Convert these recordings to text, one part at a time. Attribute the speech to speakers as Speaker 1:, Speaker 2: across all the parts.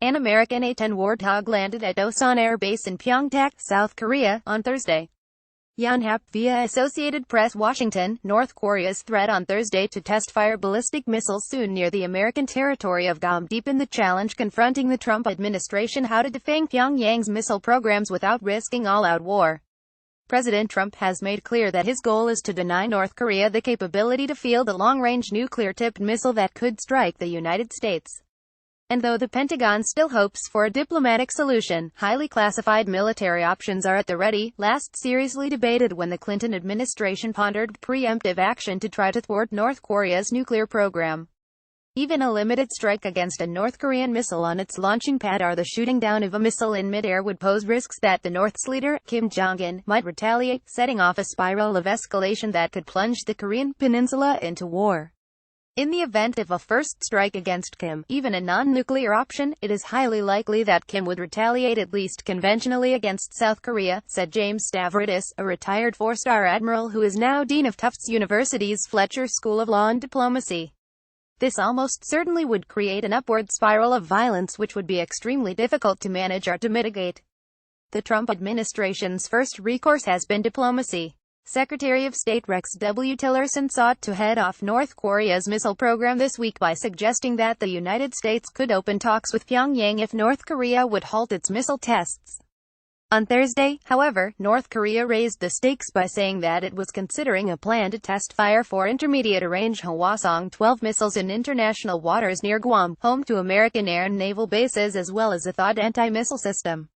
Speaker 1: An American A-10 Warthog landed at Osan Air Base in Pyeongtaek, South Korea, on Thursday. Yonhap via Associated Press. Washington, North Korea's threat on Thursday to test-fire ballistic missiles soon near the American territory of Guam deepened the challenge confronting the Trump administration: how to defang Pyongyang's missile programs without risking all-out war. President Trump has made clear that his goal is to deny North Korea the capability to field a long-range nuclear-tipped missile that could strike the United States. And though the Pentagon still hopes for a diplomatic solution, highly classified military options are at the ready. Last seriously debated when the Clinton administration pondered preemptive action to try to thwart North Korea's nuclear program. Even a limited strike against a North Korean missile on its launching pad or the shooting down of a missile in midair would pose risks that the North's leader, Kim Jong-un, might retaliate, setting off a spiral of escalation that could plunge the Korean peninsula into war. In the event of a first strike against Kim, even a non-nuclear option, it is highly likely that Kim would retaliate at least conventionally against South Korea, said James Stavridis, a retired four-star admiral who is now dean of Tufts University's Fletcher School of Law and Diplomacy. This almost certainly would create an upward spiral of violence which would be extremely difficult to manage or to mitigate. The Trump administration's first recourse has been diplomacy. Secretary of State Rex W. Tillerson sought to head off North Korea's missile program this week by suggesting that the United States could open talks with Pyongyang if North Korea would halt its missile tests. On Thursday, however, North Korea raised the stakes by saying that it was considering a plan to test fire for intermediate-range Hwasong-12 missiles in international waters near Guam, home to American air and naval bases, as well as a THAAD anti-missile system.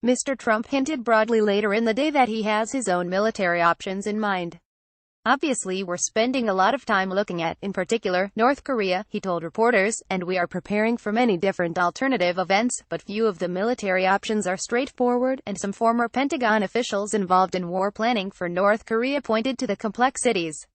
Speaker 1: Mr. Trump hinted broadly later in the day that he has his own military options in mind. Obviously, we're spending a lot of time looking at, in particular, North Korea, he told reporters, and we are preparing for many different alternative events, but few of the military options are straightforward, and some former Pentagon officials involved in war planning for North Korea pointed to the complexities.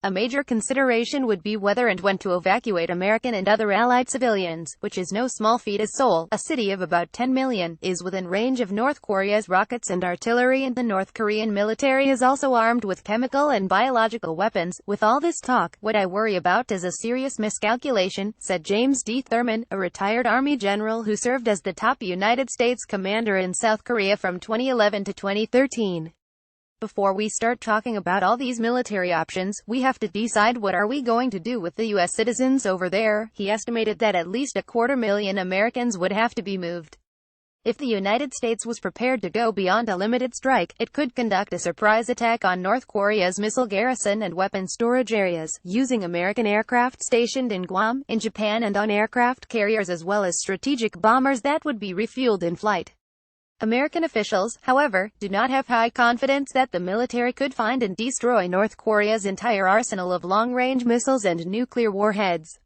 Speaker 1: A major consideration would be whether and when to evacuate American and other allied civilians, which is no small feat, as Seoul, a city of about 10 million, is within range of North Korea's rockets and artillery, and the North Korean military is also armed with chemical and biological weapons. With all this talk, what I worry about is a serious miscalculation, said James D. Thurman, a retired Army general who served as the top United States commander in South Korea from 2011 to 2013. Before we start talking about all these military options, we have to decide what are we going to do with the U.S. citizens over there. He estimated that at least 250,000 Americans would have to be moved. If the United States was prepared to go beyond a limited strike, it could conduct a surprise attack on North Korea's missile garrison and weapon storage areas, using American aircraft stationed in Guam, in Japan, and on aircraft carriers, as well as strategic bombers that would be refueled in flight. American officials, however, do not have high confidence that the military could find and destroy North Korea's entire arsenal of long-range missiles and nuclear warheads.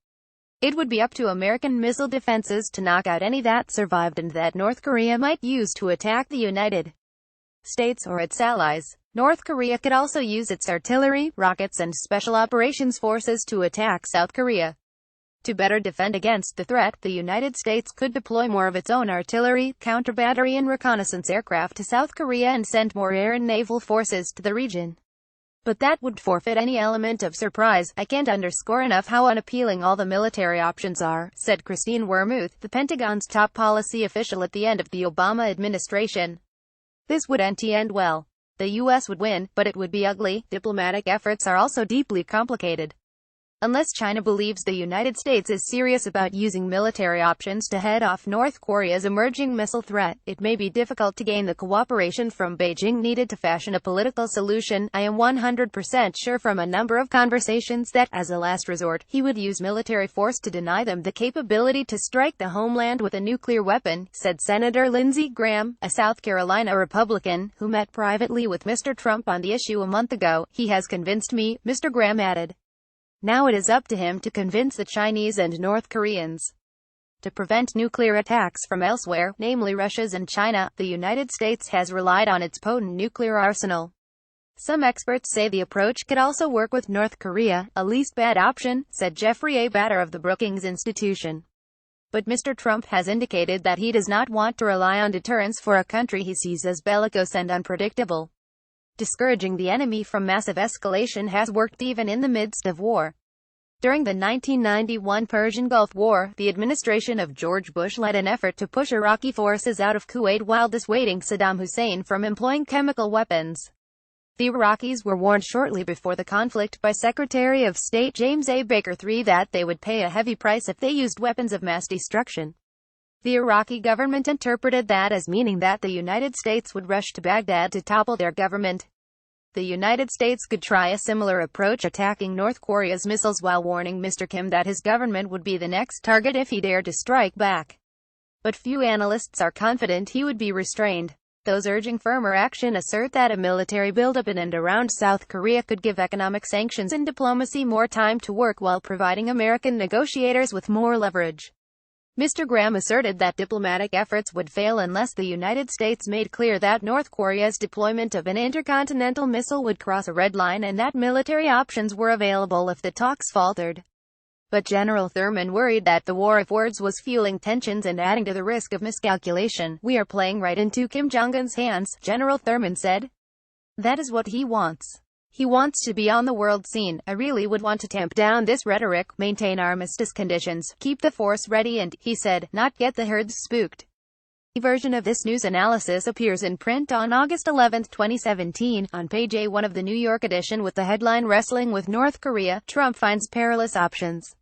Speaker 1: It would be up to American missile defenses to knock out any that survived and that North Korea might use to attack the United States or its allies. North Korea could also use its artillery, rockets, and special operations forces to attack South Korea. To better defend against the threat, the United States could deploy more of its own artillery, counter-battery and reconnaissance aircraft to South Korea and send more air and naval forces to the region. But that would forfeit any element of surprise. I can't underscore enough how unappealing all the military options are, said Christine Wormuth, the Pentagon's top policy official at the end of the Obama administration. This would end well. The U.S. would win, but it would be ugly. Diplomatic efforts are also deeply complicated. Unless China believes the United States is serious about using military options to head off North Korea's emerging missile threat, it may be difficult to gain the cooperation from Beijing needed to fashion a political solution. I am 100% sure from a number of conversations that, as a last resort, he would use military force to deny them the capability to strike the homeland with a nuclear weapon, said Senator Lindsey Graham, a South Carolina Republican, who met privately with Mr. Trump on the issue a month ago. He has convinced me, Mr. Graham added. Now it is up to him to convince the Chinese and North Koreans. To prevent nuclear attacks from elsewhere, namely Russia's and China, the United States has relied on its potent nuclear arsenal. Some experts say the approach could also work with North Korea, a least bad option, said Jeffrey A. Batter of the Brookings Institution. But Mr. Trump has indicated that he does not want to rely on deterrence for a country he sees as bellicose and unpredictable. Discouraging the enemy from massive escalation has worked even in the midst of war. During the 1991 Persian Gulf War, the administration of George Bush led an effort to push Iraqi forces out of Kuwait while dissuading Saddam Hussein from employing chemical weapons. The Iraqis were warned shortly before the conflict by Secretary of State James A. Baker III that they would pay a heavy price if they used weapons of mass destruction. The Iraqi government interpreted that as meaning that the United States would rush to Baghdad to topple their government. The United States could try a similar approach, attacking North Korea's missiles while warning Mr. Kim that his government would be the next target if he dared to strike back. But few analysts are confident he would be restrained. Those urging firmer action assert that a military buildup in and around South Korea could give economic sanctions and diplomacy more time to work while providing American negotiators with more leverage. Mr. Graham asserted that diplomatic efforts would fail unless the United States made clear that North Korea's deployment of an intercontinental missile would cross a red line and that military options were available if the talks faltered. But General Thurman worried that the war of words was fueling tensions and adding to the risk of miscalculation. "We are playing right into Kim Jong-un's hands," General Thurman said. "That is what he wants. He wants to be on the world scene. I really would want to tamp down this rhetoric, maintain armistice conditions, keep the force ready and," he said, "not get the herds spooked." A version of this news analysis appears in print on August 11, 2017, on page A1 of the New York edition with the headline "Wrestling with North Korea, Trump finds perilous options."